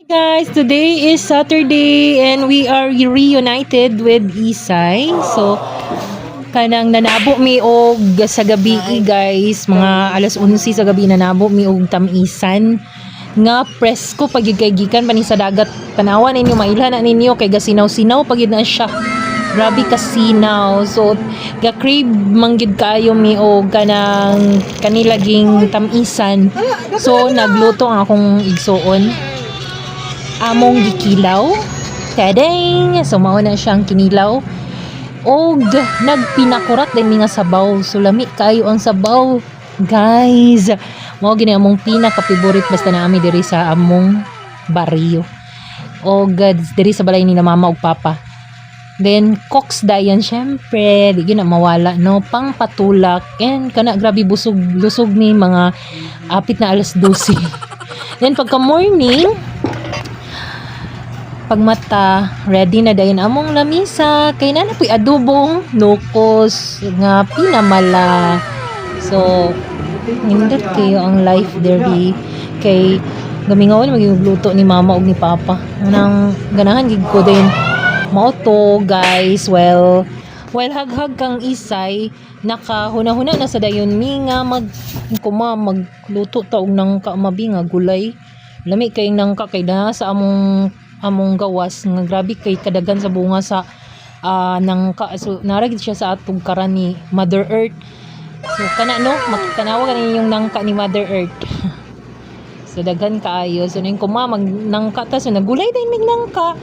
Guys, today is Saturday and we are reunited with Isay. So, kanang nanabo mi og sa gabi guys, mga alas 11 sa gabi nanabo mi og tamisan nga presko pagigikan pa ni sa dagat. Tanawan ninyo mailhan na ninyo kay gasinaw-sinaw pagid na siya. Grabe kasinaw. So, ga-crave manggid kayo mi og kanang kanilaging tamisan. So, nagluto ang akong igsuon. Among gikilaw. Tadang! So, mauna siyang kinilaw. Og nagpinakurat din nga sabaw. So, lami kayo ang sabaw. Guys, mao gini among pinaka-favorite basta na ami diri sa among barrio. Og diri sa balay ni na mama ug papa. Then, Cox Dayan, syempre, di na mawala, no? Pang patulak. And, kana, grabe, lusog ni mga apit na alas 12. Then, pagka morning, pagmata, ready na dayon among lamisa. Kay na napoy adobong nukos nga pinamala. So, hindot kayo ang life deri. Kay, gamingawan magigluto ni mama ug ni papa. Nang ganahan gig ko din. Mao to guys, well haghag kang Isay nakahuna-huna na sa dayon mi nga magluto ta og nangka mabi nga gulay. Lami kay nangka kay da sa among gawas nga grabe kay kadagan sa bunga sa nangka. So naragid siya sa atong karan ni Mother Earth. So kana no makitanawa kanin yung nangka ni Mother Earth. So daghan kaayo. So ning mag nangka ta so nagulay din mig nangka.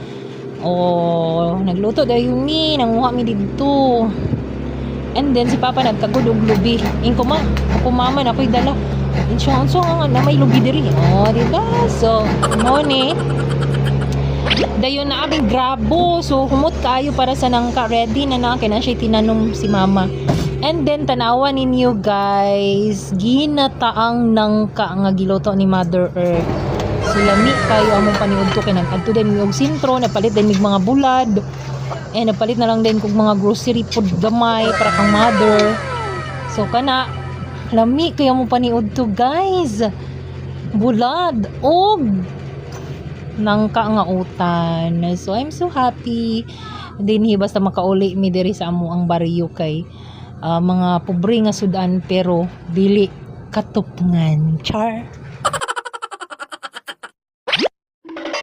Oh, nagluto dayon mi, nanguha mi didto. And then si papa nagkagud og lubi. Ingko ako mama na koy dala. Insyonso nga na may lubi diri. Oh, di ba? So, mo ni dayon na abing grabo. So, humot kayo para sa nangka ready na kay na siya tinanom si mama. And then tanawa ninyo guys, ginataang nangka nga giluto ni Mother Earth. So lami kayo among paniud to kay nagadto din og sintro, napalit din mig mga bulad. Napalit na lang din kog mga grocery food gamay para kang mother. So kana lami kayo among paniud to guys. Bulad og nangka nga utan. So I'm so happy. Dinhi basta makauli mi diri sa amo ang baryo kay mga pobre nga sudan pero dili katupngan. Char.